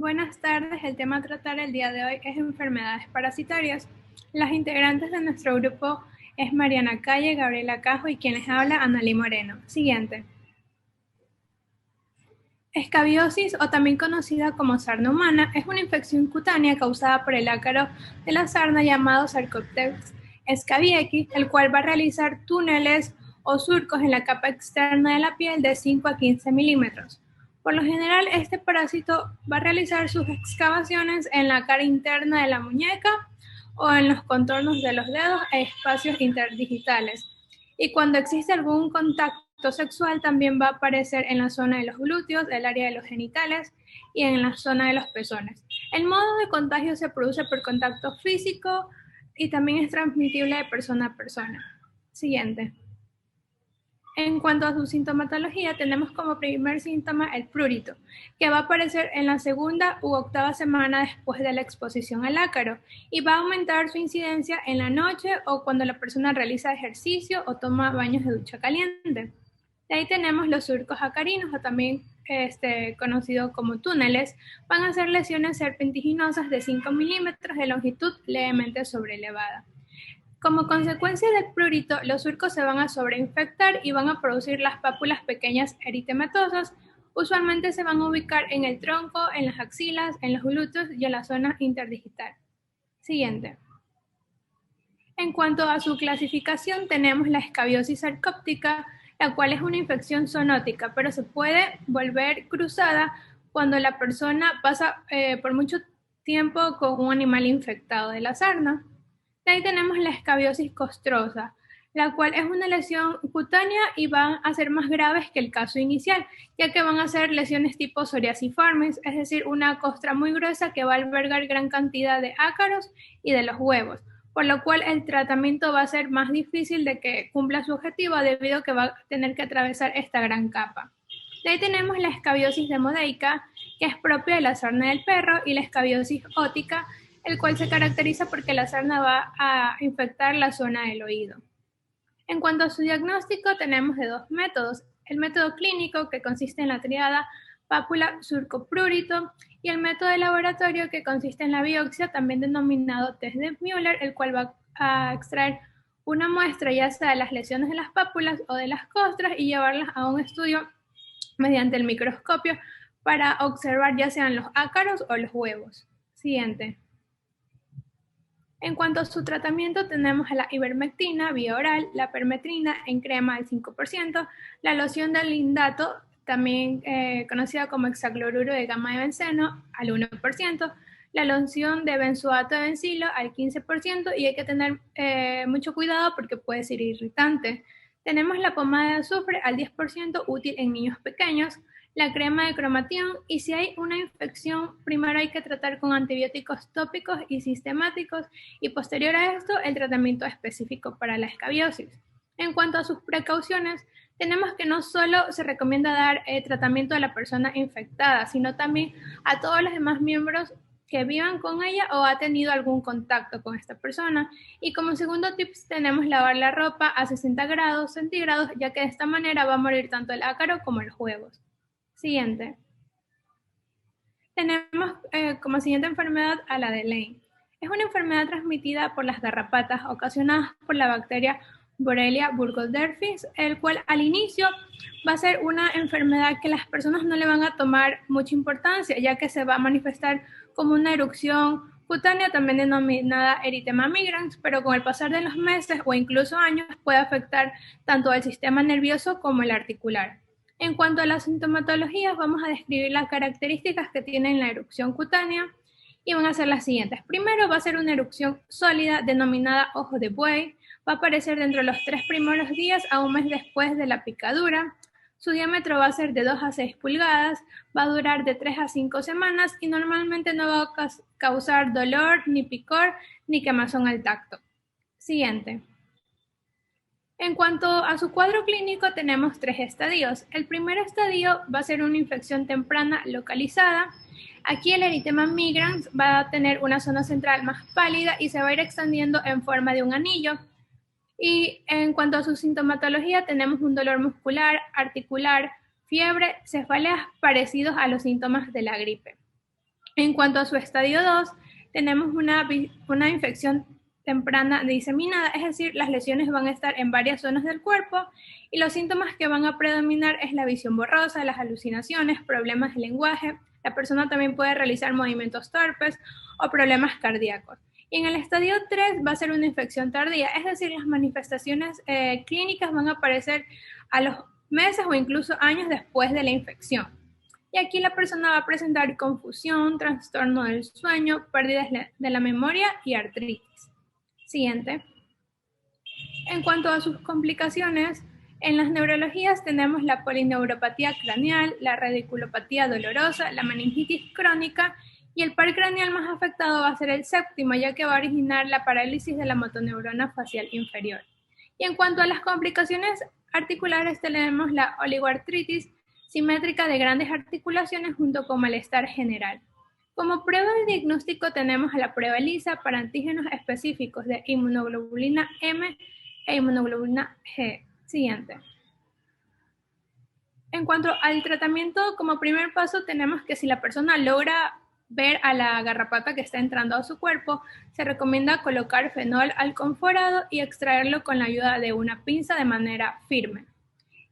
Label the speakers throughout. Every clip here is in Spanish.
Speaker 1: Buenas tardes, el tema a tratar el día de hoy es enfermedades parasitarias. Las integrantes de nuestro grupo es Mariana Calle, Gabriela Cajo y quien les habla, Analí Moreno. Siguiente. Escabiosis, o también conocida como sarna humana, es una infección cutánea causada por el ácaro de la sarna llamado Sarcopteryx scabieci, el cual va a realizar túneles o surcos en la capa externa de la piel de 5 a 15 milímetros. Por lo general, este parásito va a realizar sus excavaciones en la cara interna de la muñeca o en los contornos de los dedos e espacios interdigitales. Y cuando existe algún contacto sexual también va a aparecer en la zona de los glúteos, el área de los genitales y en la zona de los pezones. El modo de contagio se produce por contacto físico y también es transmitible de persona a persona. Siguiente. En cuanto a su sintomatología, tenemos como primer síntoma el prurito, que va a aparecer en la segunda u octava semana después de la exposición al ácaro y va a aumentar su incidencia en la noche o cuando la persona realiza ejercicio o toma baños de ducha caliente. De ahí tenemos los surcos acarinos, o también conocidos como túneles. Van a ser lesiones serpentiginosas de 5 milímetros de longitud levemente sobrelevada. Como consecuencia del prurito, los surcos se van a sobreinfectar y van a producir las pápulas pequeñas eritematosas. Usualmente se van a ubicar en el tronco, en las axilas, en los glúteos y en la zona interdigital. Siguiente. En cuanto a su clasificación, tenemos la escabiosis sarcóptica, la cual es una infección zoonótica, pero se puede volver cruzada cuando la persona pasa por mucho tiempo con un animal infectado de la sarna. De ahí tenemos la escabiosis costrosa, la cual es una lesión cutánea y van a ser más graves que el caso inicial, ya que van a ser lesiones tipo psoriasiformes, es decir, una costra muy gruesa que va a albergar gran cantidad de ácaros y de los huevos, por lo cual el tratamiento va a ser más difícil de que cumpla su objetivo debido a que va a tener que atravesar esta gran capa. De ahí tenemos la escabiosis demodeica, que es propia de la sarna del perro, y la escabiosis ótica, el cual se caracteriza porque la sarna va a infectar la zona del oído. En cuanto a su diagnóstico, tenemos de dos métodos. El método clínico, que consiste en la triada pápula surco prurito, y el método de laboratorio, que consiste en la biopsia, también denominado test de Müller, el cual va a extraer una muestra ya sea de las lesiones de las pápulas o de las costras y llevarlas a un estudio mediante el microscopio para observar ya sean los ácaros o los huevos. Siguiente. En cuanto a su tratamiento, tenemos la ivermectina vía oral, la permetrina en crema al 5%, la loción de lindato, también conocida como hexacloruro de gamma de benceno, al 1%, la loción de benzoato de bencilo al 15%, y hay que tener mucho cuidado porque puede ser irritante. Tenemos la pomada de azufre al 10%, útil en niños pequeños, la crema de cromatión, y si hay una infección, primero hay que tratar con antibióticos tópicos y sistemáticos, y posterior a esto el tratamiento específico para la escabiosis. En cuanto a sus precauciones, tenemos que no solo se recomienda dar tratamiento a la persona infectada, sino también a todos los demás miembros que vivan con ella o ha tenido algún contacto con esta persona. Y como segundo tips tenemos lavar la ropa a 60 grados centígrados, ya que de esta manera va a morir tanto el ácaro como los huevos. Siguiente. Tenemos como siguiente enfermedad a la de Lyme. Es una enfermedad transmitida por las garrapatas ocasionadas por la bacteria Borrelia burgdorferi, el cual al inicio va a ser una enfermedad que las personas no le van a tomar mucha importancia, ya que se va a manifestar como una erupción cutánea, también denominada eritema migrans, pero con el pasar de los meses o incluso años puede afectar tanto al sistema nervioso como el articular. En cuanto a las sintomatologías, vamos a describir las características que tiene la erupción cutánea y van a ser las siguientes. Primero va a ser una erupción sólida denominada ojo de buey. Va a aparecer dentro de los 3 primeros días a un mes después de la picadura. Su diámetro va a ser de 2 a 6 pulgadas, va a durar de 3 a 5 semanas y normalmente no va a causar dolor, ni picor, ni quemazón al tacto. Siguiente. En cuanto a su cuadro clínico, tenemos 3 estadios. El primer estadio va a ser una infección temprana localizada. Aquí el eritema migrans va a tener una zona central más pálida y se va a ir extendiendo en forma de un anillo. Y en cuanto a su sintomatología, tenemos un dolor muscular, articular, fiebre, cefaleas parecidos a los síntomas de la gripe. En cuanto a su estadio 2, tenemos una infección temprana diseminada, es decir, las lesiones van a estar en varias zonas del cuerpo y los síntomas que van a predominar es la visión borrosa, las alucinaciones, problemas de lenguaje. La persona también puede realizar movimientos torpes o problemas cardíacos. Y en el estadio 3 va a ser una infección tardía, es decir, las manifestaciones clínicas van a aparecer a los meses o incluso años después de la infección. Y aquí la persona va a presentar confusión, trastorno del sueño, pérdidas de la memoria y artritis. Siguiente. En cuanto a sus complicaciones, en las neurologías tenemos la polineuropatía craneal, la radiculopatía dolorosa, la meningitis crónica y el par craneal más afectado va a ser el séptimo, ya que va a originar la parálisis de la motoneurona facial inferior. Y en cuanto a las complicaciones articulares, tenemos la oligoartritis simétrica de grandes articulaciones junto con malestar general. Como prueba de diagnóstico tenemos a la prueba ELISA para antígenos específicos de inmunoglobulina M e inmunoglobulina G. Siguiente. En cuanto al tratamiento, como primer paso tenemos que si la persona logra ver a la garrapata que está entrando a su cuerpo, se recomienda colocar fenol alconforado y extraerlo con la ayuda de una pinza de manera firme.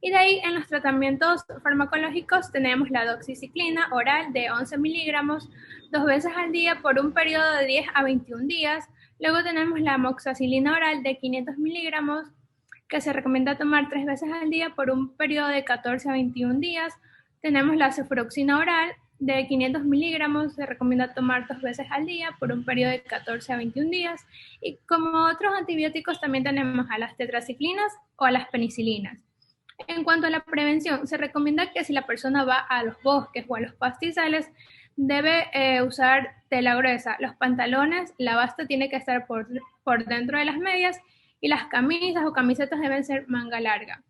Speaker 1: Y de ahí en los tratamientos farmacológicos tenemos la doxiciclina oral de 11 miligramos 2 veces al día por un periodo de 10 a 21 días. Luego tenemos la amoxicilina oral de 500 miligramos que se recomienda tomar 3 veces al día por un periodo de 14 a 21 días. Tenemos la cefuroxina oral de 500 miligramos, se recomienda tomar 2 veces al día por un periodo de 14 a 21 días. Y como otros antibióticos también tenemos a las tetraciclinas o a las penicilinas. En cuanto a la prevención, se recomienda que si la persona va a los bosques o a los pastizales, debe usar tela gruesa. Los pantalones, la basta tiene que estar por dentro de las medias y las camisas o camisetas deben ser manga larga.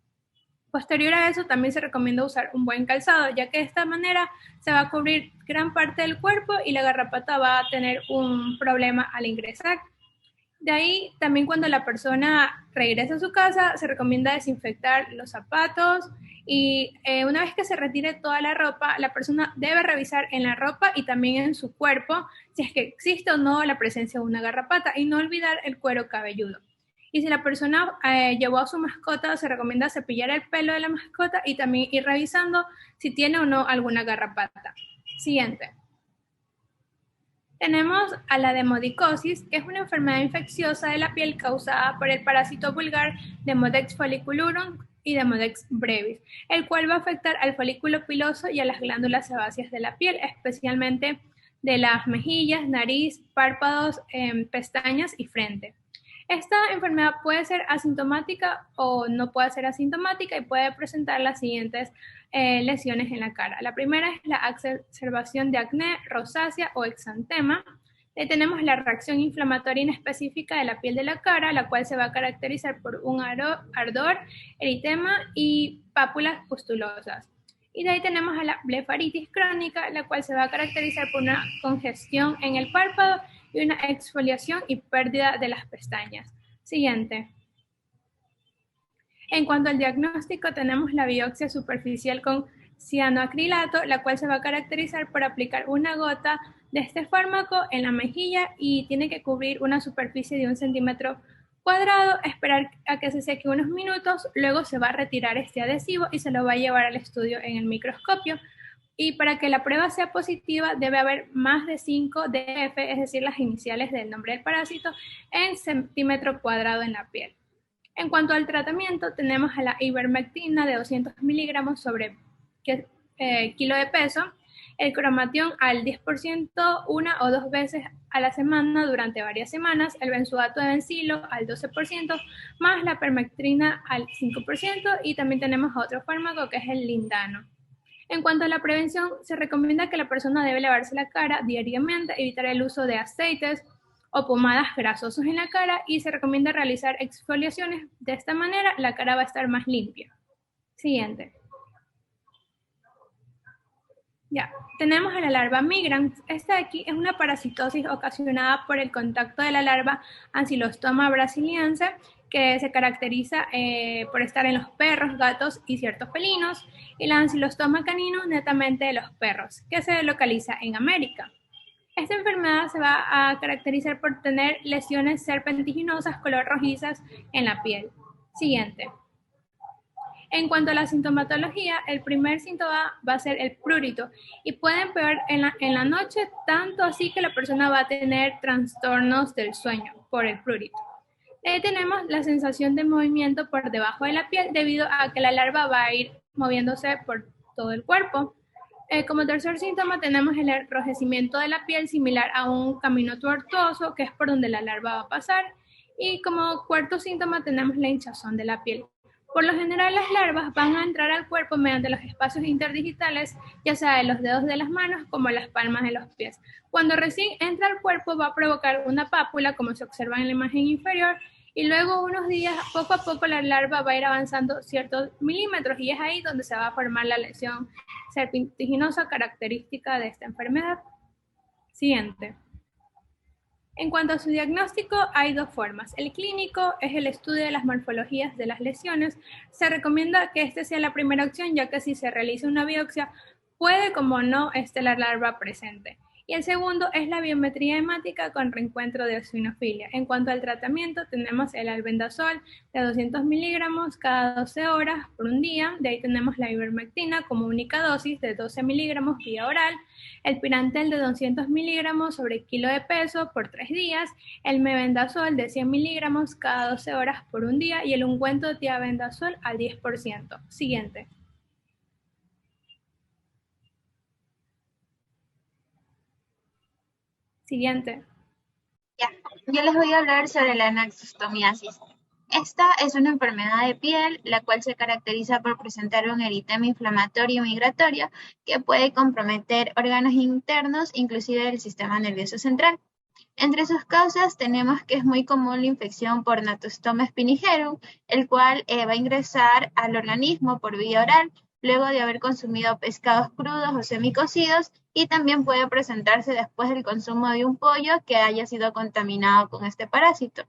Speaker 1: Posterior a eso, también se recomienda usar un buen calzado, ya que de esta manera se va a cubrir gran parte del cuerpo y la garrapata va a tener un problema al ingresar. De ahí, también cuando la persona regresa a su casa, se recomienda desinfectar los zapatos y una vez que se retire toda la ropa, la persona debe revisar en la ropa y también en su cuerpo si es que existe o no la presencia de una garrapata y no olvidar el cuero cabelludo. Y si la persona llevó a su mascota, se recomienda cepillar el pelo de la mascota y también ir revisando si tiene o no alguna garrapata. Siguiente. Tenemos a la demodicosis, que es una enfermedad infecciosa de la piel causada por el parásito vulgar Demodex folliculorum y Demodex brevis, el cual va a afectar al folículo piloso y a las glándulas sebáceas de la piel, especialmente de las mejillas, nariz, párpados, pestañas y frente. Esta enfermedad puede ser asintomática o no puede ser asintomática y puede presentar las siguientes lesiones en la cara. La primera es la exacerbación de acné, rosácea o exantema. Tenemos la reacción inflamatoria inespecífica de la piel de la cara, la cual se va a caracterizar por un ardor, eritema y pápulas pustulosas. Y de ahí tenemos a la blefaritis crónica, la cual se va a caracterizar por una congestión en el párpado y una exfoliación y pérdida de las pestañas. Siguiente. En cuanto al diagnóstico, tenemos la biopsia superficial con cianoacrilato, la cual se va a caracterizar por aplicar una gota de este fármaco en la mejilla y tiene que cubrir una superficie de 1 centímetro cuadrado, esperar a que se seque unos minutos, luego se va a retirar este adhesivo y se lo va a llevar al estudio en el microscopio. Y para que la prueba sea positiva debe haber más de 5 df, es decir, las iniciales del nombre del parásito, en centímetro cuadrado en la piel. En cuanto al tratamiento, tenemos a la ivermectina de 200 miligramos sobre kilo de peso, el cromatión al 10% 1 o 2 veces a la semana durante varias semanas, el benzoato de bencilo al 12%, más la permectrina al 5% y también tenemos otro fármaco que es el lindano. En cuanto a la prevención, se recomienda que la persona debe lavarse la cara diariamente, evitar el uso de aceites o pomadas grasosos en la cara y se recomienda realizar exfoliaciones. De esta manera, la cara va a estar más limpia. Siguiente. Ya, tenemos a la larva migrans. Esta de aquí es una parasitosis ocasionada por el contacto de la larva Ancylostoma brasiliense, que se caracteriza por estar en los perros, gatos y ciertos felinos, y la Ancylostoma canino netamente de los perros, que se localiza en América. Esta enfermedad se va a caracterizar por tener lesiones serpentiginosas color rojizas en la piel. Siguiente. En cuanto a la sintomatología, el primer síntoma va a ser el prurito y puede empeorar en la noche, tanto así que la persona va a tener trastornos del sueño por el prurito. Tenemos la sensación de movimiento por debajo de la piel debido a que la larva va a ir moviéndose por todo el cuerpo. Como tercer síntoma tenemos el enrojecimiento de la piel similar a un camino tortuoso, que es por donde la larva va a pasar. Y como cuarto síntoma tenemos la hinchazón de la piel. Por lo general, las larvas van a entrar al cuerpo mediante los espacios interdigitales, ya sea de los dedos de las manos como las palmas de los pies. Cuando recién entra al cuerpo va a provocar una pápula, como se observa en la imagen inferior, y luego unos días, poco a poco, la larva va a ir avanzando ciertos milímetros y es ahí donde se va a formar la lesión serpentiginosa característica de esta enfermedad. Siguiente. En cuanto a su diagnóstico, hay dos formas. El clínico es el estudio de las morfologías de las lesiones. Se recomienda que este sea la primera opción, ya que si se realiza una biopsia, puede como no esté la larva presente. Y el segundo es la biometría hemática con reencuentro de eosinofilia. En cuanto al tratamiento, tenemos el albendazol de 200 miligramos cada 12 horas por un día. De ahí tenemos la ivermectina como única dosis de 12 miligramos vía oral, el pirantel de 200 miligramos sobre kilo de peso por 3 días, el mebendazol de 100 miligramos cada 12 horas por un día y el ungüento de tiabendazol al 10%. Siguiente. Siguiente.
Speaker 2: Ya, yo les voy a hablar sobre la anastomosis. Esta es una enfermedad de piel, la cual se caracteriza por presentar un eritema inflamatorio migratorio que puede comprometer órganos internos, inclusive el sistema nervioso central. Entre sus causas tenemos que es muy común la infección por Natostoma spinigerum, el cual va a ingresar al organismo por vía oral, luego de haber consumido pescados crudos o semicocidos, y también puede presentarse después del consumo de un pollo que haya sido contaminado con este parásito.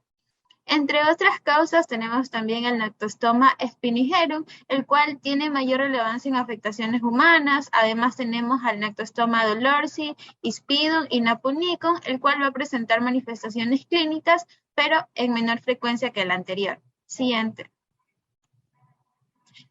Speaker 2: Entre otras causas tenemos también el Natostoma spinigerum, el cual tiene mayor relevancia en afectaciones humanas. Además tenemos al Natostoma dolorsi, Ispidum y Naponicum, el cual va a presentar manifestaciones clínicas, pero en menor frecuencia que el anterior. Siguiente.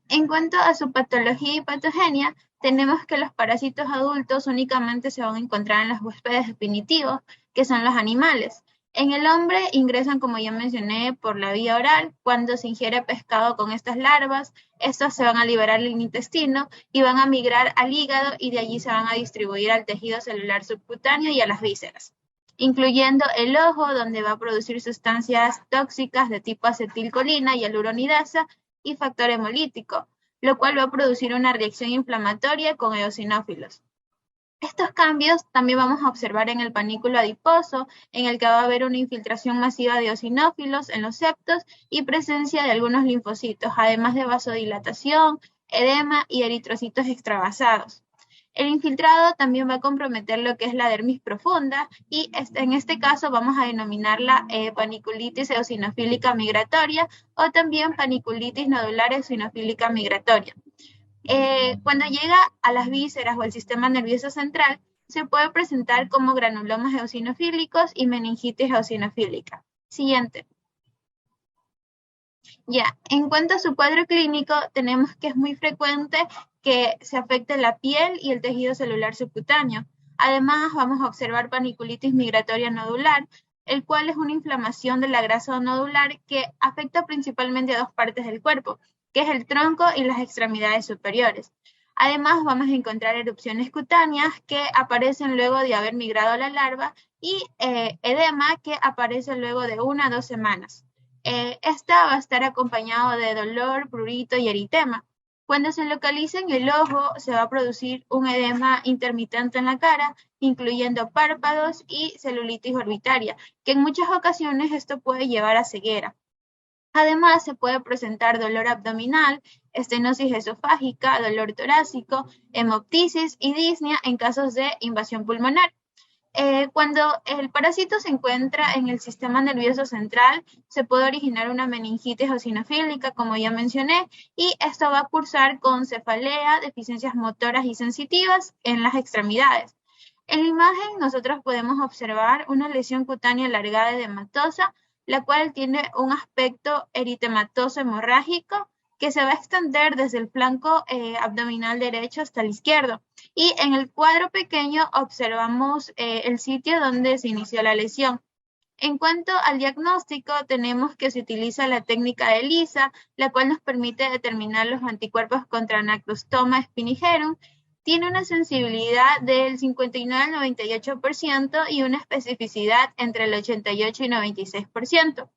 Speaker 2: En cuanto a su patología y patogenia, tenemos que los parásitos adultos únicamente se van a encontrar en los huéspedes definitivos, que son los animales. En el hombre ingresan, como ya mencioné, por la vía oral. Cuando se ingiere pescado con estas larvas, estas se van a liberar del intestino y van a migrar al hígado y de allí se van a distribuir al tejido celular subcutáneo y a las vísceras, incluyendo el ojo, donde va a producir sustancias tóxicas de tipo acetilcolina y hialuronidasa y factor hemolítico, lo cual va a producir una reacción inflamatoria con eosinófilos. Estos cambios también vamos a observar en el panículo adiposo, en el que va a haber una infiltración masiva de eosinófilos en los septos y presencia de algunos linfocitos, además de vasodilatación, edema y eritrocitos extravasados. El infiltrado también va a comprometer lo que es la dermis profunda y en este caso vamos a denominarla paniculitis eosinofílica migratoria o también paniculitis nodular eosinofílica migratoria. Cuando llega a las vísceras o al sistema nervioso central, se puede presentar como granulomas eosinofílicos y meningitis eosinofílica. Siguiente. Ya, en cuanto a su cuadro clínico, tenemos que es muy frecuente que se afecte la piel y el tejido celular subcutáneo. Además, vamos a observar paniculitis migratoria nodular, el cual es una inflamación de la grasa nodular que afecta principalmente a dos partes del cuerpo, que es el tronco y las extremidades superiores. Además, vamos a encontrar erupciones cutáneas que aparecen luego de haber migrado la larva y edema que aparece luego de 1 a 2 semanas. Esta va a estar acompañado de dolor, prurito y eritema. Cuando se localiza en el ojo, se va a producir un edema intermitente en la cara, incluyendo párpados y celulitis orbitaria, que en muchas ocasiones esto puede llevar a ceguera. Además, se puede presentar dolor abdominal, estenosis esofágica, dolor torácico, hemoptisis y disnea en casos de invasión pulmonar. Cuando el parásito se encuentra en el sistema nervioso central, se puede originar una meningitis eosinofílica, como ya mencioné, y esto va a cursar con cefalea, deficiencias motoras y sensitivas en las extremidades. En la imagen nosotros podemos observar una lesión cutánea alargada edematosa, la cual tiene un aspecto eritematoso hemorrágico que se va a extender desde el flanco abdominal derecho hasta el izquierdo. Y en el cuadro pequeño observamos el sitio donde se inició la lesión. En cuanto al diagnóstico, tenemos que se utiliza la técnica de ELISA, la cual nos permite determinar los anticuerpos contra Anaclostoma spinigerum. Tiene una sensibilidad del 59 al 98% y una especificidad entre el 88 y 96%.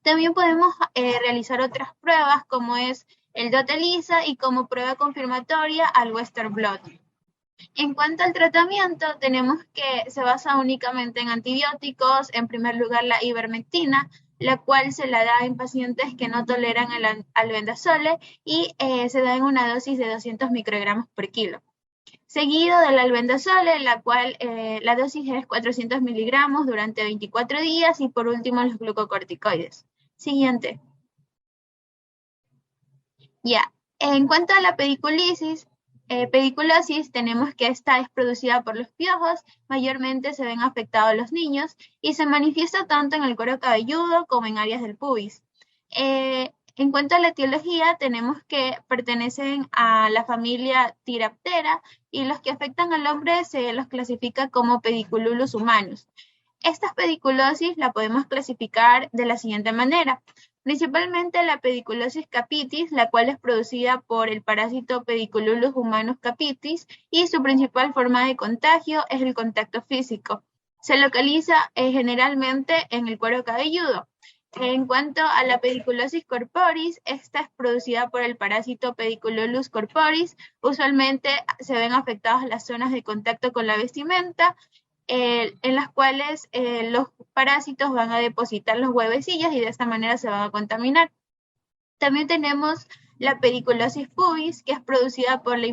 Speaker 2: También podemos realizar otras pruebas como es el DOT ELISA y como prueba confirmatoria al Western Blot. En cuanto al tratamiento, tenemos que se basa únicamente en antibióticos, en primer lugar la ivermectina, la cual se la da en pacientes que no toleran el albendazole y se da en una dosis de 200 microgramos por kilo. Seguido del albendazole, la cual la dosis es 400 miligramos durante 24 días y por último los glucocorticoides. Siguiente. Ya, en cuanto a la pediculosis, tenemos que esta es producida por los piojos, mayormente se ven afectados los niños y se manifiesta tanto en el cuero cabelludo como en áreas del pubis. En cuanto a la etiología, tenemos que pertenecen a la familia Thiraptera y los que afectan al hombre se los clasifica como pedicululus humanus. Estas pediculosis la podemos clasificar de la siguiente manera. Principalmente la pediculosis capitis, la cual es producida por el parásito Pedicululus humanus capitis y su principal forma de contagio es el contacto físico. Se localiza generalmente en el cuero cabelludo. En cuanto a la pediculosis corporis, esta es producida por el parásito Pedicululus corporis. Usualmente se ven afectadas las zonas de contacto con la vestimenta, en las cuales los parásitos van a depositar los huevecillos y de esta manera se van a contaminar. También tenemos la pediculosis pubis, que es producida por la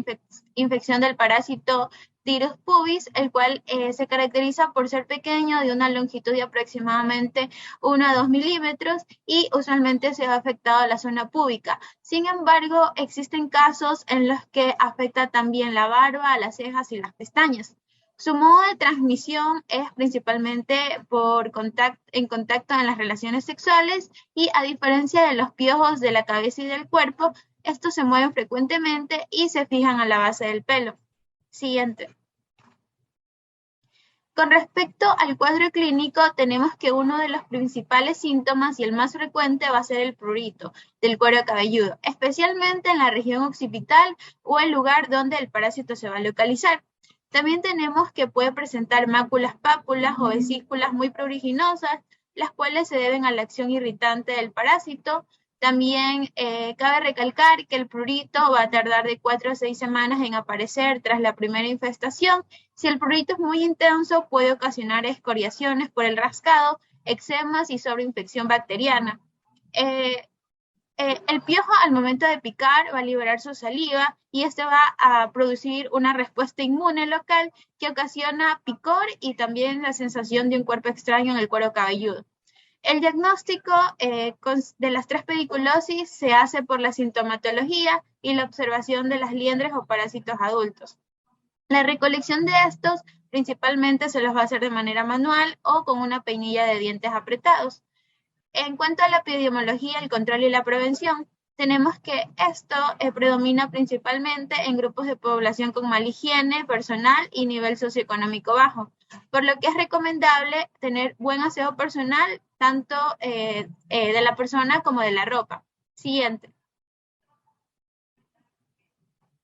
Speaker 2: infección del parásito Tirus pubis, el cual se caracteriza por ser pequeño, de una longitud de aproximadamente 1 a 2 milímetros y usualmente se ha afectado la zona púbica. Sin embargo, existen casos en los que afecta también la barba, las cejas y las pestañas. Su modo de transmisión es principalmente en contacto en las relaciones sexuales y a diferencia de los piojos de la cabeza y del cuerpo, estos se mueven frecuentemente y se fijan a la base del pelo. Siguiente. Con respecto al cuadro clínico, tenemos que uno de los principales síntomas y el más frecuente va a ser el prurito del cuero cabelludo, especialmente en la región occipital o el lugar donde el parásito se va a localizar. También tenemos que puede presentar máculas pápulas o vesículas muy pruriginosas, las cuales se deben a la acción irritante del parásito. También cabe recalcar que el prurito va a tardar de 4 a 6 semanas en aparecer tras la primera infestación. Si el prurito es muy intenso, puede ocasionar escoriaciones por el rascado, eczemas y sobreinfección bacteriana. El piojo al momento de picar va a liberar su saliva y este va a producir una respuesta inmune local que ocasiona picor y también la sensación de un cuerpo extraño en el cuero cabelludo. El diagnóstico de las 3 pediculosis se hace por la sintomatología y la observación de las liendres o parásitos adultos. La recolección de estos principalmente se los va a hacer de manera manual o con una peinilla de dientes apretados. En cuanto a la epidemiología, el control y la prevención, tenemos que esto predomina principalmente en grupos de población con mala higiene personal y nivel socioeconómico bajo, por lo que es recomendable tener buen aseo personal, tanto de la persona como de la ropa. Siguiente.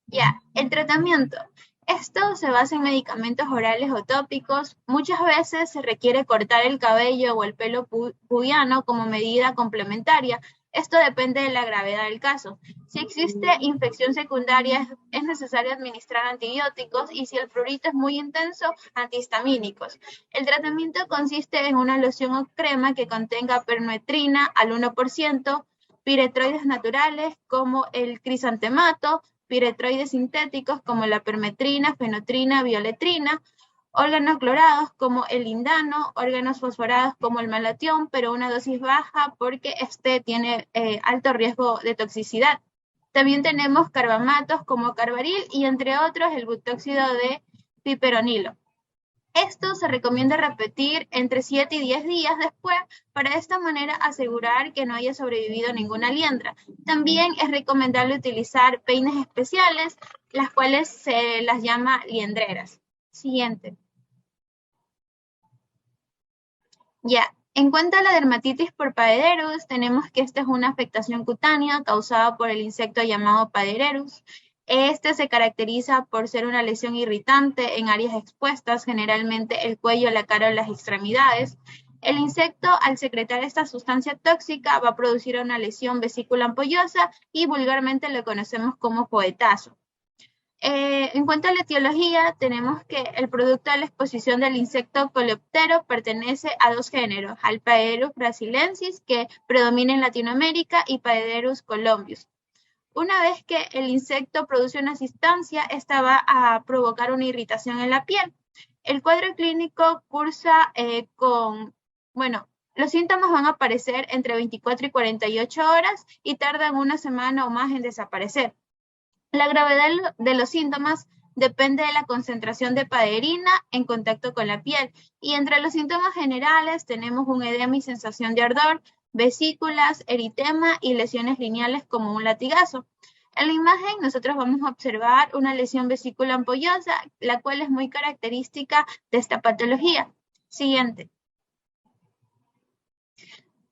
Speaker 2: Ya, el tratamiento. Esto se basa en medicamentos orales o tópicos. Muchas veces se requiere cortar el cabello o el pelo pubiano como medida complementaria. Esto depende de la gravedad del caso. Si existe infección secundaria, es necesario administrar antibióticos y si el prurito es muy intenso, antihistamínicos. El tratamiento consiste en una loción o crema que contenga permetrina al 1%, piretroides naturales como el crisantemato, piretroides sintéticos como la permetrina, fenotrina, violetrina, órganos clorados como el lindano, órganos fosforados como el malatión, pero una dosis baja porque este tiene alto riesgo de toxicidad. También tenemos carbamatos como carbaril y entre otros el butóxido de piperonilo. Esto se recomienda repetir entre 7 y 10 días después para de esta manera asegurar que no haya sobrevivido ninguna liendra. También es recomendable utilizar peines especiales, las cuales se las llama liendreras. Siguiente. Ya, en cuanto a la dermatitis por Paederus, tenemos que esta es una afectación cutánea causada por el insecto llamado Paederus. Este se caracteriza por ser una lesión irritante en áreas expuestas, generalmente el cuello, la cara o las extremidades. El insecto, al secretar esta sustancia tóxica, va a producir una lesión vesícula ampollosa y vulgarmente lo conocemos como poetazo. En cuanto a la etiología, tenemos que el producto de la exposición del insecto coleóptero pertenece a dos géneros, al Paederus brasilensis, que predomina en Latinoamérica, y Paederus columbius. Una vez que el insecto produce una sustancia, esta va a provocar una irritación en la piel. El cuadro clínico cursa los síntomas van a aparecer entre 24 y 48 horas y tardan una semana o más en desaparecer. La gravedad de los síntomas depende de la concentración de paderina en contacto con la piel. Y entre los síntomas generales tenemos un edema y sensación de ardor, vesículas, eritema y lesiones lineales como un latigazo. En la imagen nosotros vamos a observar una lesión vesícula ampollosa, la cual es muy característica de esta patología. Siguiente.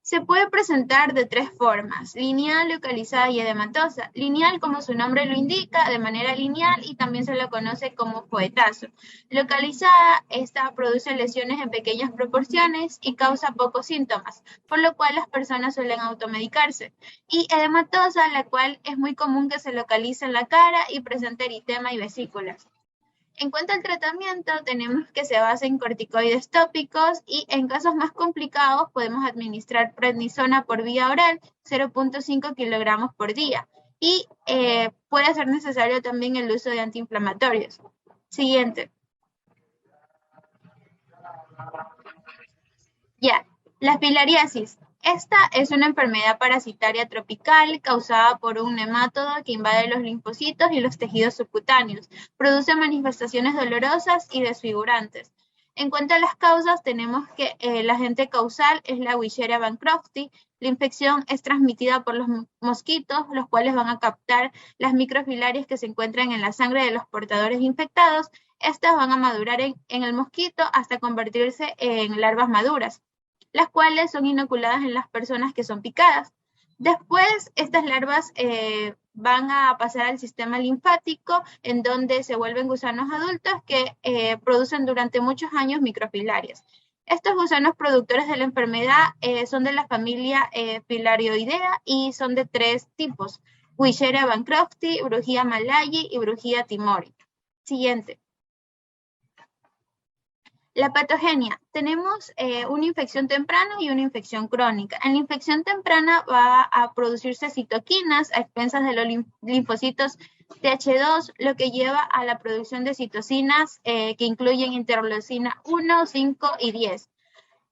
Speaker 2: Se puede presentar de tres formas: lineal, localizada y edematosa. Lineal, como su nombre lo indica, de manera lineal, y también se lo conoce como poetazo. Localizada, esta produce lesiones en pequeñas proporciones y causa pocos síntomas, por lo cual las personas suelen automedicarse. Y edematosa, la cual es muy común que se localice en la cara y presente eritema y vesículas. En cuanto al tratamiento, tenemos que se basa en corticoides tópicos y en casos más complicados podemos administrar prednisona por vía oral, 0.5 kilogramos por día. Y puede ser necesario también el uso de antiinflamatorios. Siguiente. Ya, la filariasis. Esta es una enfermedad parasitaria tropical causada por un nemátodo que invade los linfocitos y los tejidos subcutáneos. Produce manifestaciones dolorosas y desfigurantes. En cuanto a las causas, tenemos que el agente causal es la Wisheria bancrofti. La infección es transmitida por los mosquitos, los cuales van a captar las microfilarias que se encuentran en la sangre de los portadores infectados. Estas van a madurar en el mosquito hasta convertirse en larvas maduras, las cuales son inoculadas en las personas que son picadas. Después, estas larvas van a pasar al sistema linfático, en donde se vuelven gusanos adultos que producen durante muchos años microfilarias. Estos gusanos productores de la enfermedad son de la familia Filarioidea y son de tres tipos: Wisheria bancrofti, Brugia malayi y Brugia timori. Siguiente. La patogenia. Tenemos una infección temprana y una infección crónica. En la infección temprana va a producirse citoquinas a expensas de los linfocitos Th2, lo que lleva a la producción de citocinas que incluyen interleucina 1, 5 y 10.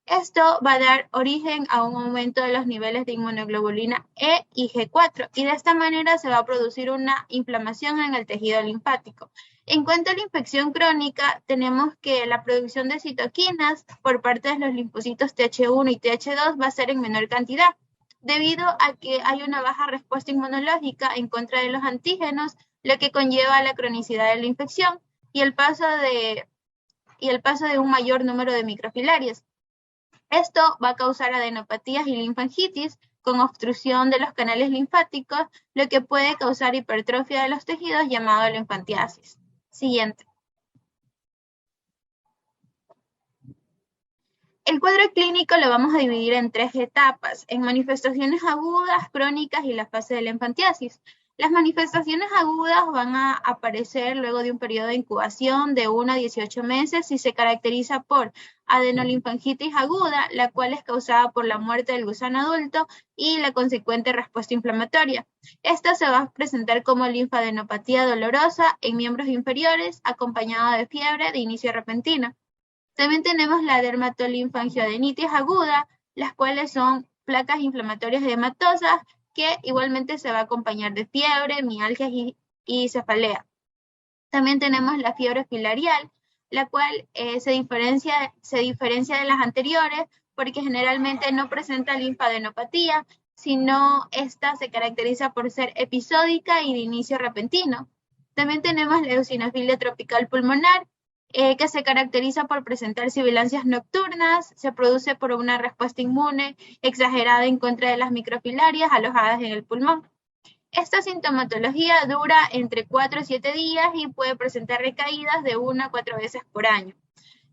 Speaker 2: Esto va a dar origen a un aumento de los niveles de inmunoglobulina E y G4, y de esta manera se va a producir una inflamación en el tejido linfático. En cuanto a la infección crónica, tenemos que la producción de citoquinas por parte de los linfocitos Th1 y Th2 va a ser en menor cantidad, debido a que hay una baja respuesta inmunológica en contra de los antígenos, lo que conlleva la cronicidad de la infección y el paso de un mayor número de microfilarias. Esto va a causar adenopatías y linfangitis con obstrucción de los canales linfáticos, lo que puede causar hipertrofia de los tejidos llamado linfantiasis. Siguiente. El cuadro clínico lo vamos a dividir en tres etapas: en manifestaciones agudas, crónicas y la fase de la linfantiasis. Las manifestaciones agudas van a aparecer luego de un periodo de incubación de 1 a 18 meses y se caracteriza por adenolinfangitis aguda, la cual es causada por la muerte del gusano adulto y la consecuente respuesta inflamatoria. Esta se va a presentar como linfadenopatía dolorosa en miembros inferiores, acompañada de fiebre de inicio repentino. También tenemos la dermatolinfangiodenitis aguda, las cuales son placas inflamatorias edematosas, que igualmente se va a acompañar de fiebre, mialgias y cefalea. También tenemos la fiebre filarial, la cual se diferencia de las anteriores porque generalmente no presenta linfadenopatía, sino esta se caracteriza por ser episódica y de inicio repentino. También tenemos la eosinofilia tropical pulmonar, que se caracteriza por presentar sibilancias nocturnas, se produce por una respuesta inmune exagerada en contra de las microfilarias alojadas en el pulmón. Esta sintomatología dura entre 4 y 7 días y puede presentar recaídas de 1 a 4 veces por año.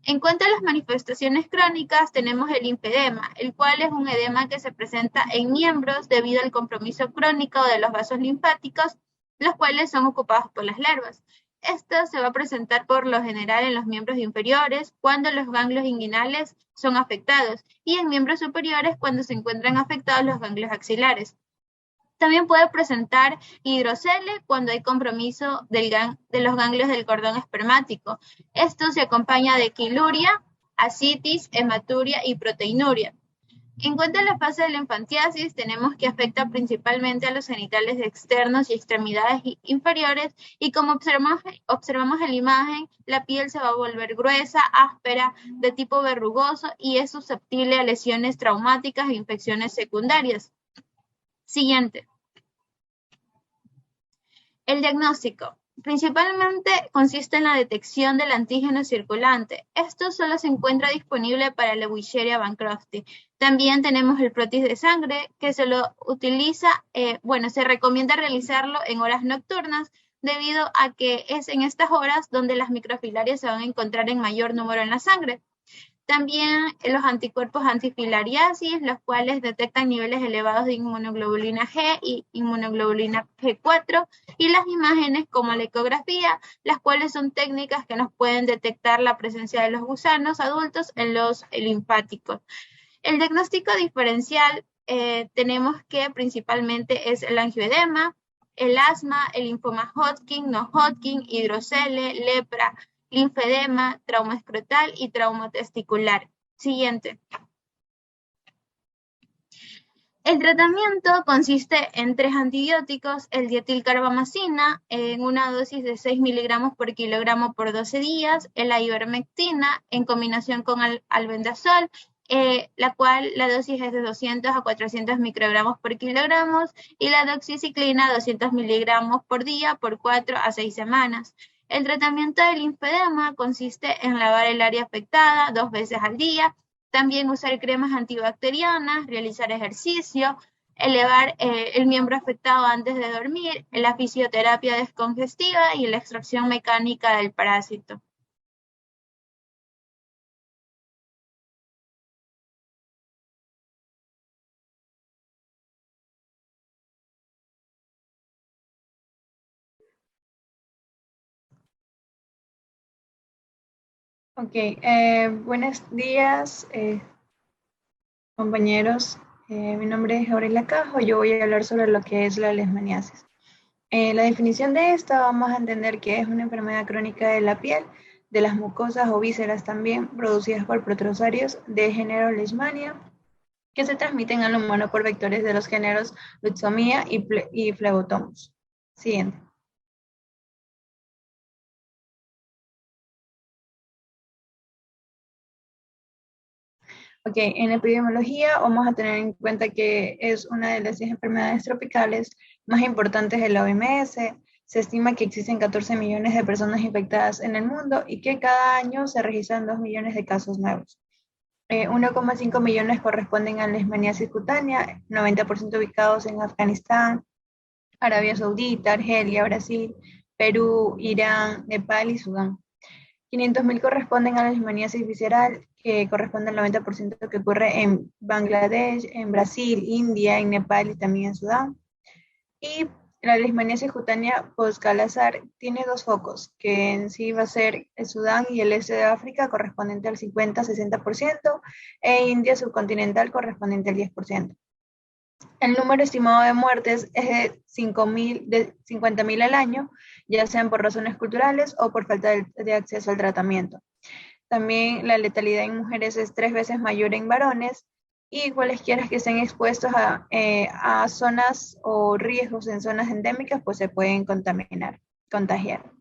Speaker 2: En cuanto a las manifestaciones crónicas, tenemos el linfedema, el cual es un edema que se presenta en miembros debido al compromiso crónico de los vasos linfáticos, los cuales son ocupados por las larvas. Esto se va a presentar por lo general en los miembros inferiores cuando los ganglios inguinales son afectados y en miembros superiores cuando se encuentran afectados los ganglios axilares. También puede presentar hidrocele cuando hay compromiso de los ganglios del cordón espermático. Esto se acompaña de quiluria, ascitis, hematuria y proteinuria. En cuanto a la fase de la infantiasis, tenemos que afecta principalmente a los genitales externos y extremidades inferiores, y como observamos en la imagen, la piel se va a volver gruesa, áspera, de tipo verrugoso y es susceptible a lesiones traumáticas e infecciones secundarias. Siguiente. El diagnóstico. Principalmente consiste en la detección del antígeno circulante. Esto solo se encuentra disponible para la Escherichia bankrofti. También tenemos el protis de sangre, que se lo utiliza, se recomienda realizarlo en horas nocturnas, debido a que es en estas horas donde las microfilarias se van a encontrar en mayor número en la sangre. También los anticuerpos antifilariasis, los cuales detectan niveles elevados de inmunoglobulina G y inmunoglobulina G4, y las imágenes como la ecografía, las cuales son técnicas que nos pueden detectar la presencia de los gusanos adultos en los linfáticos. El diagnóstico diferencial tenemos que principalmente es el angioedema, el asma, el linfoma Hodgkin, no Hodgkin, hidrocele, lepra, linfedema, trauma escrotal y trauma testicular. Siguiente. El tratamiento consiste en 3 antibióticos, el dietilcarbamazina en una dosis de 6 miligramos por kilogramo por 12 días, la ivermectina en combinación con albendazol, la cual la dosis es de 200 a 400 microgramos por kilogramo, y la doxiciclina 200 miligramos por día por 4 a 6 semanas. El tratamiento del linfedema consiste en lavar el área afectada 2 veces al día, también usar cremas antibacterianas, realizar ejercicio, elevar el miembro afectado antes de dormir, la fisioterapia descongestiva y la extracción mecánica del parásito.
Speaker 3: Ok, buenos días, compañeros. Mi nombre es Gabriela Cajo. Yo voy a hablar sobre lo que es la leishmaniasis. La definición de esta vamos a entender que es una enfermedad crónica de la piel, de las mucosas o vísceras también, producidas por protozoarios de género Leishmania, que se transmiten al humano por vectores de los géneros Lutzomia y Phlebotomus. Siguiente. Ok, en epidemiología vamos a tener en cuenta que es una de las 10 enfermedades tropicales más importantes de la OMS. Se estima que existen 14 millones de personas infectadas en el mundo y que cada año se registran 2 millones de casos nuevos. 1,5 millones corresponden a la leishmaniasis cutánea, 90% ubicados en Afganistán, Arabia Saudita, Argelia, Brasil, Perú, Irán, Nepal y Sudán. 500.000 corresponden a la leishmaniasis visceral, que corresponde al 90% que ocurre en Bangladesh, en Brasil, India, en Nepal y también en Sudán. Y la leishmaniasis cutánea post-Kala-Azar tiene 2 focos, que en sí va a ser el Sudán y el este de África, correspondiente al 50-60%, e India subcontinental, correspondiente al 10%. El número estimado de muertes es de 50.000 al año, ya sean por razones culturales o por falta de acceso al tratamiento. También la letalidad en mujeres es 3 veces mayor en varones, y cualesquiera que estén expuestos a zonas o riesgos en zonas endémicas, pues se pueden contagiar.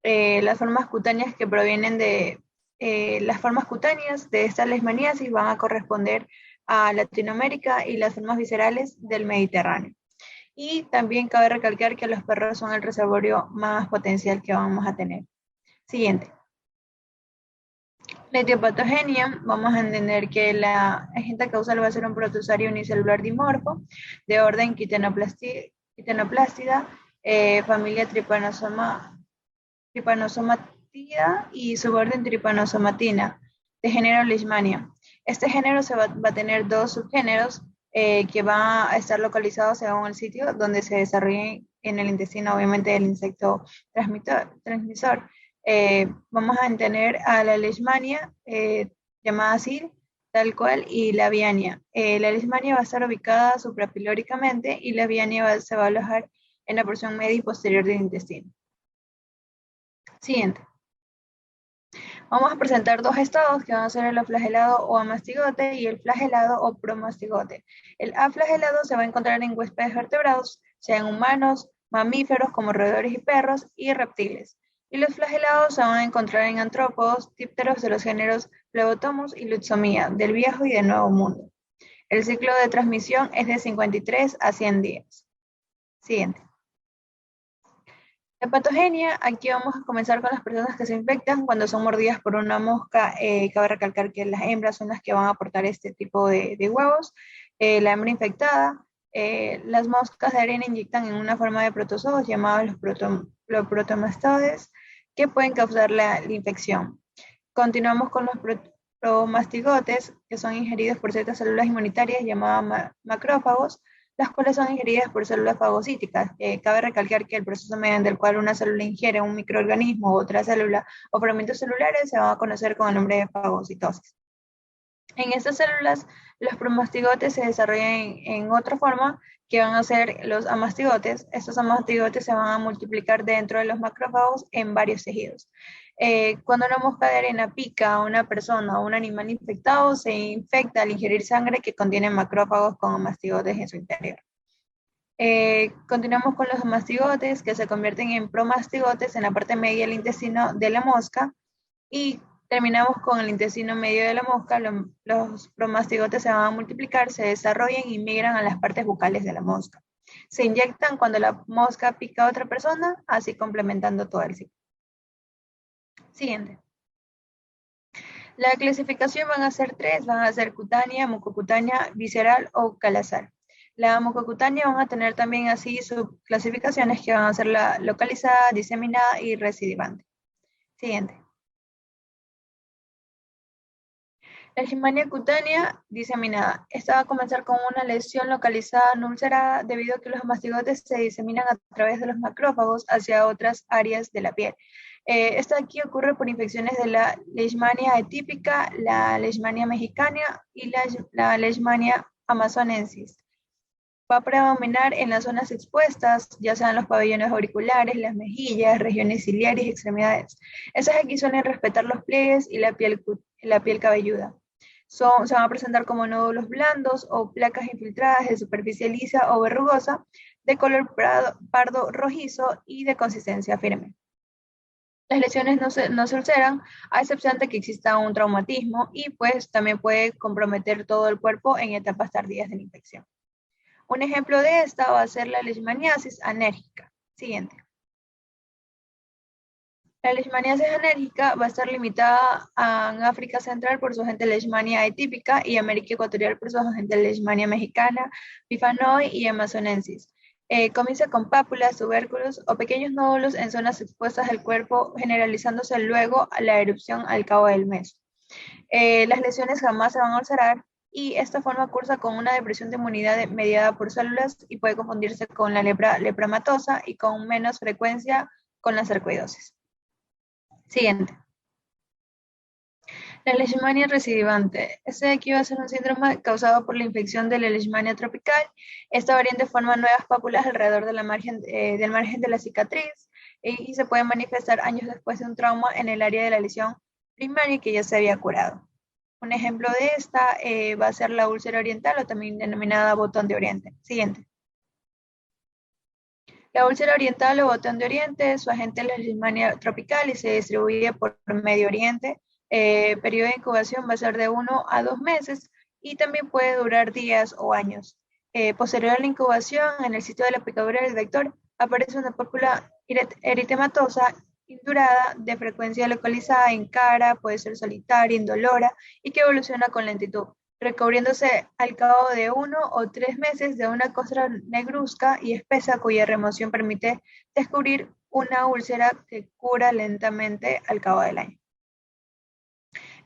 Speaker 3: Las formas cutáneas que provienen de las formas cutáneas de esta leishmaniasis van a corresponder a Latinoamérica y las formas viscerales del Mediterráneo. Y también cabe recalcar que los perros son el reservorio más potencial que vamos a tener. Siguiente. La etiopatogenia, vamos a entender que la agente causal va a ser un protozoario unicelular dimorfo de orden Quitenoplastida, familia Trypanosomatida y suborden Trypanosomatina, de género Leishmania. Este género va a tener dos subgéneros que van a estar localizados según el sitio donde se desarrollen en el intestino, obviamente, del insecto transmisor. Vamos a tener a la Leishmania, llamada SIL, tal cual, y la Viania. La Leishmania va a estar ubicada suprapilóricamente y la Viania se va a alojar en la porción media y posterior del intestino. Siguiente. Vamos a presentar dos estados que van a ser el aflagelado o amastigote y el flagelado o promastigote. El aflagelado se va a encontrar en huéspedes vertebrados, sean humanos, mamíferos como roedores y perros, y reptiles. Y los flagelados se van a encontrar en antrópodos, dípteros de los géneros Plebotomus y Lutzomia, del Viejo y del Nuevo Mundo. El ciclo de transmisión es de 53 a 100 días. Siguiente. La patogenia, aquí vamos a comenzar con las personas que se infectan cuando son mordidas por una mosca. Cabe recalcar que las hembras son las que van a aportar este tipo de huevos. La hembra infectada, las moscas de arena inyectan en una forma de protozoos llamados los protomastoides, que pueden causar la infección. Continuamos con los promastigotes, que son ingeridos por ciertas células inmunitarias llamadas macrófagos, las cuales son ingeridas por células fagocíticas. Cabe recalcar que el proceso mediante el cual una célula ingiere un microorganismo u otra célula o fragmentos celulares se va a conocer con el nombre de fagocitosis. En estas células, los promastigotes se desarrollan en otra forma, que van a ser los amastigotes. Estos amastigotes se van a multiplicar dentro de los macrófagos en varios tejidos. Cuando una mosca de arena pica a una persona o un animal infectado, se infecta al ingerir sangre que contiene macrófagos con mastigotes en su interior. Continuamos con los mastigotes, que se convierten en promastigotes en la parte media del intestino de la mosca, y terminamos con el intestino medio de la mosca. Los promastigotes se van a multiplicar, se desarrollan y migran a las partes bucales de la mosca. Se inyectan cuando la mosca pica a otra persona, así complementando todo el ciclo. Siguiente. La clasificación van a ser tres, van a ser cutánea, mucocutánea, visceral o calasal. La mucocutánea van a tener también así subclasificaciones que van a ser la localizada, diseminada y recidivante. Siguiente. La leishmania cutánea diseminada. Esta va a comenzar con una lesión localizada no ulcerada debido a que los mastigotes se diseminan a través de los macrófagos hacia otras áreas de la piel. Esta aquí ocurre por infecciones de la leishmania atípica, la leishmania mexicana y la leishmania amazonensis. Va a predominar en las zonas expuestas, ya sean los pabellones auriculares, las mejillas, regiones ciliares y extremidades. Esas aquí suelen respetar los pliegues y la piel cabelluda. Se van a presentar como nódulos blandos o placas infiltradas de superficie lisa o verrugosa, de color pardo rojizo y de consistencia firme. Las lesiones no se ulceran, a excepción de que exista un traumatismo, y pues también puede comprometer todo el cuerpo en etapas tardías de la infección. Un ejemplo de esta va a ser la leishmaniasis anérgica. Siguiente. La leishmaniasis anérgica va a estar limitada en África Central por su agente leishmania atípica y América Ecuatorial por su agente leishmania mexicana, bifanoid y amazonensis. Comienza con pápulas, tubérculos o pequeños nódulos en zonas expuestas del cuerpo, generalizándose luego a la erupción al cabo del mes. Las lesiones jamás se van a ulcerar, y esta forma cursa con una depresión de inmunidad mediada por células y puede confundirse con la lepra matosa y con menos frecuencia con la sarcoidosis. Siguiente. La leishmania recidivante. Este de aquí va a ser un síndrome causado por la infección de la leishmania tropical. Esta variante forma nuevas pápulas alrededor de del margen de la cicatriz y se puede manifestar años después de un trauma en el área de la lesión primaria que ya se había curado. Un ejemplo de esta va a ser la úlcera oriental, o también denominada botón de Oriente. Siguiente. La úlcera oriental o botón de oriente, su agente es la Leishmania tropical y se distribuye por Medio Oriente. Periodo de incubación va a ser de 1 a 2 meses y también puede durar días o años. Posterior a la incubación, en el sitio de la picadura del vector, aparece una pápula eritematosa indurada de frecuencia localizada en cara, puede ser solitaria, indolora y que evoluciona con lentitud, recubriéndose al cabo de 1 o 3 meses de una costra negruzca y espesa cuya remoción permite descubrir una úlcera que cura lentamente al cabo del año.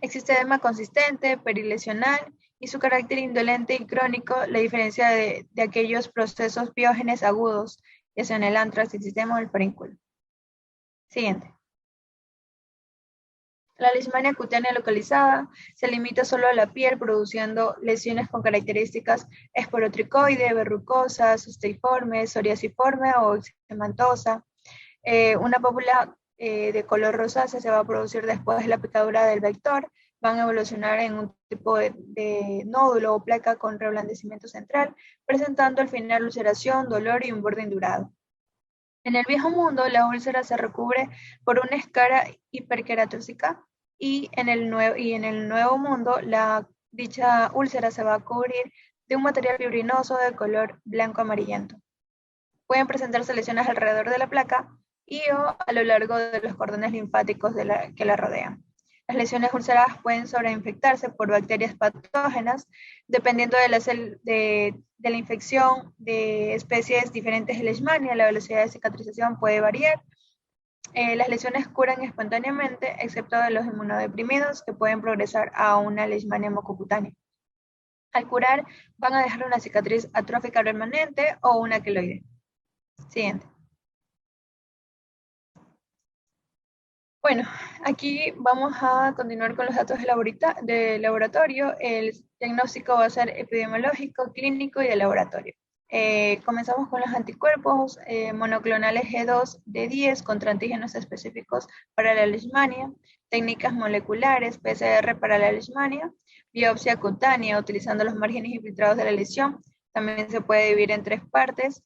Speaker 3: Existe edema consistente, perilesional y su carácter indolente y crónico la diferencia de aquellos procesos biógenes agudos, ya sea en el antrax, el sistema o el parínculo. Siguiente. La leishmania cutánea localizada se limita solo a la piel, produciendo lesiones con características esporotricoide, verrucosa, cisteiforme, psoriasiforme o eczemantosa. Una pápula de color rosácea se va a producir después de la picadura del vector. Van a evolucionar en un tipo de nódulo o placa con reblandecimiento central, presentando al final ulceración, dolor y un borde indurado. En el viejo mundo, la úlcera se recubre por una escara hiperqueratósica y en el nuevo mundo, dicha úlcera se va a cubrir de un material fibrinoso de color blanco amarillento. Pueden presentarse lesiones alrededor de la placa y o a lo largo de los cordones linfáticos que la rodean. Las lesiones ulceradas pueden sobreinfectarse por bacterias patógenas, dependiendo de la infección de especies diferentes de leishmania. La velocidad de cicatrización puede variar. Las lesiones curan espontáneamente, excepto de los inmunodeprimidos, que pueden progresar a una leishmania mucocutánea. Al curar, van a dejar una cicatriz atrófica permanente o una queloide. Siguiente. Bueno, aquí vamos a continuar con los datos de laboratorio. El diagnóstico va a ser epidemiológico, clínico y de laboratorio. Comenzamos con los anticuerpos monoclonales G2 de 10 contra antígenos específicos para la leishmania, técnicas moleculares, PCR para la leishmania, biopsia cutánea utilizando los márgenes infiltrados de la lesión. También se puede dividir en 3 partes,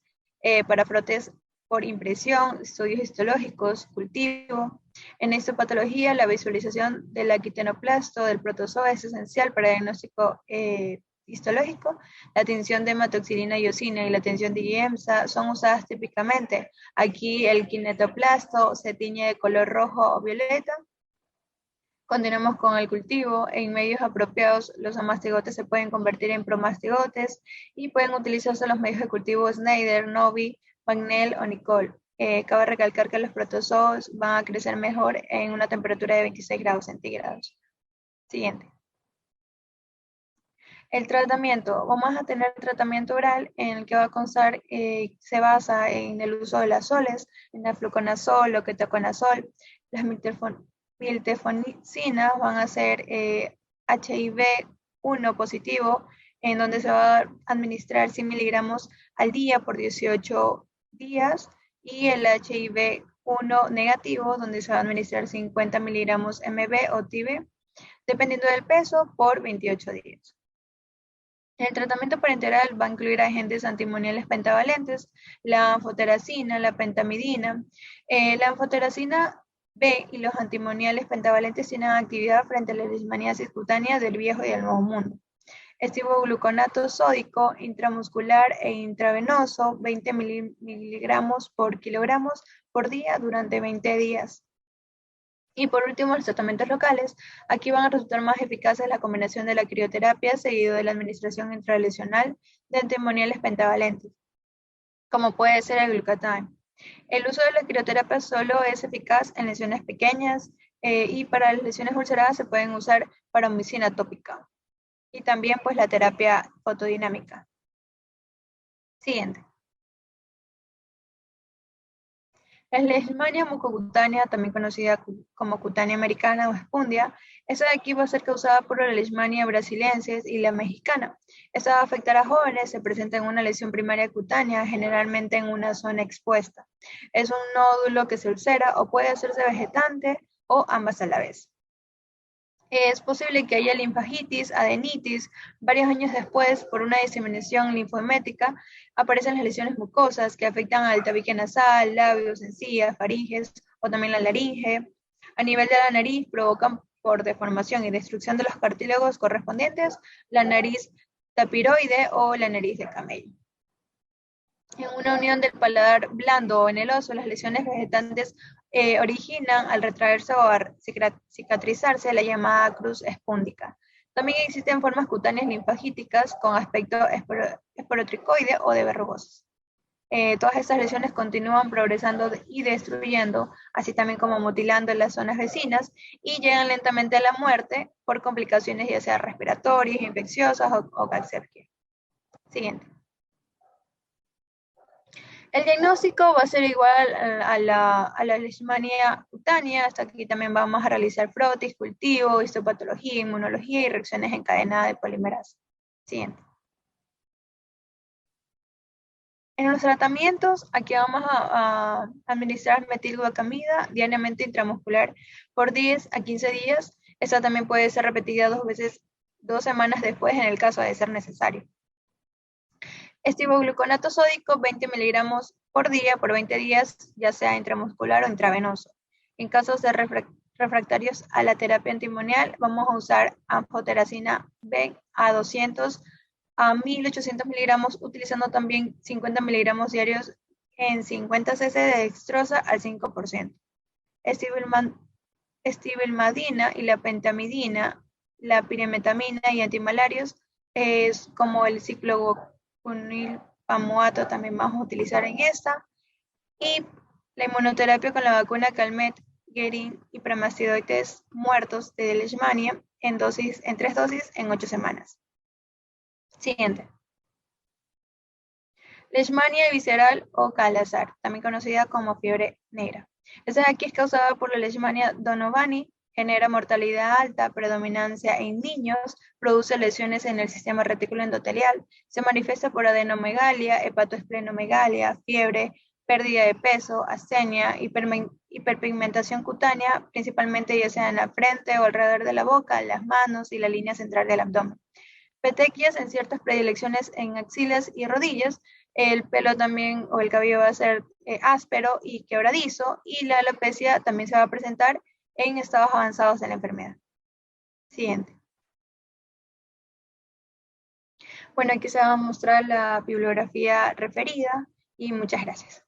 Speaker 3: para frotes por impresión, estudios histológicos, cultivo. En histopatología, la visualización del aquitinoplasto del protozoo es esencial para el diagnóstico histológico. La tinción de hematoxilina iosina y la tinción de IEMSA son usadas típicamente. Aquí el kinetoplasto se tiñe de color rojo o violeta. Continuamos con el cultivo. En medios apropiados, los amastigotes se pueden convertir en promastigotes y pueden utilizarse los medios de cultivo Snyder, Novi, Magnell o Nicole. Cabe recalcar que los protozoos van a crecer mejor en una temperatura de 26 grados centígrados. Siguiente. El tratamiento. Vamos a tener tratamiento oral en el que va a constar, se basa en el uso de las soles, en el fluconazol o ketoconazol. Las miltefonicinas van a ser HIV-1 positivo, en donde se va a administrar 100 miligramos al día por 18 días, y el HIV-1 negativo, donde se va a administrar 50 miligramos MB o TB, dependiendo del peso, por 28 días. El tratamiento parenteral va a incluir agentes antimoniales pentavalentes, la anfoteracina, la pentamidina. La anfoteracina B y los antimoniales pentavalentes tienen actividad frente a la leishmaniasis cutánea del viejo y del nuevo mundo. Estivogluconato sódico intramuscular e intravenoso, 20 miligramos por kilogramos por día durante 20 días. Y por último, los tratamientos locales. Aquí van a resultar más eficaces la combinación de la crioterapia seguido de la administración intralesional de antimoniales pentavalentes, como puede ser el glutathione. El uso de la crioterapia solo es eficaz en lesiones pequeñas y para las lesiones ulceradas se pueden usar paromicina tópica. Y también pues la terapia fotodinámica. Siguiente. La leishmania mucocutánea, también conocida como cutánea americana o espundia, esta de aquí va a ser causada por la leishmania brasiliensis y la mexicana. Esta va a afectar a jóvenes, se presenta en una lesión primaria cutánea, generalmente en una zona expuesta. Es un nódulo que se ulcera o puede hacerse vegetante o ambas a la vez. Es posible que haya linfagitis, adenitis. Varios años después, por una diseminación linfoemética, aparecen las lesiones mucosas que afectan al tabique nasal, labios, encías, faringes o también la laringe. A nivel de la nariz, provocan por deformación y destrucción de los cartílagos correspondientes la nariz tapiroide o la nariz de camello. En una unión del paladar blando o en el oso, las lesiones vegetantes originan al retraerse o cicatrizarse la llamada cruz espúndica. También existen formas cutáneas linfagíticas con aspecto esporotricoide o de verrugosos. Todas estas lesiones continúan progresando y destruyendo, así también como mutilando las zonas vecinas y llegan lentamente a la muerte por complicaciones ya sea respiratorias, infecciosas o cancerígenas. Siguiente. El diagnóstico va a ser igual a la leishmania cutánea. Hasta aquí también vamos a realizar frotis, cultivo, histopatología, inmunología y reacciones en cadena de polimerasa. Siguiente. En los tratamientos, aquí vamos a administrar metilglutamida diariamente intramuscular por 10 a 15 días. Esta también puede ser repetida 2 veces, 2 semanas después en el caso de ser necesario. Estivogluconato sódico, 20 miligramos por día por 20 días, ya sea intramuscular o intravenoso. En casos de refractarios a la terapia antimonial, vamos a usar anfoteracina B a 200 a 1800 miligramos, utilizando también 50 miligramos diarios en 50 cc de dextrosa al 5%. Estibilmadina y la pentamidina, la pirimetamina y antimalarios, es como el cicloconilpamuato, también vamos a utilizar en esta. Y la inmunoterapia con la vacuna Calmet, Guerin y premastidoides muertos de leishmania en 3 dosis en 8 semanas. Siguiente. Leishmania visceral o Kala-Azar, también conocida como fiebre negra. Esta de aquí es causada por la Leishmania donovani, genera mortalidad alta, predominancia en niños, produce lesiones en el sistema retículo endotelial, se manifiesta por adenomegalia, hepatoesplenomegalia, fiebre, pérdida de peso, astenia, hiperpigmentación cutánea, principalmente ya sea en la frente o alrededor de la boca, las manos y la línea central del abdomen. Petequias en ciertas predilecciones en axilas y rodillas. El pelo también o el cabello va a ser áspero y quebradizo, y la alopecia también se va a presentar en estados avanzados de la enfermedad. Siguiente. Bueno, aquí se va a mostrar la bibliografía referida y muchas gracias.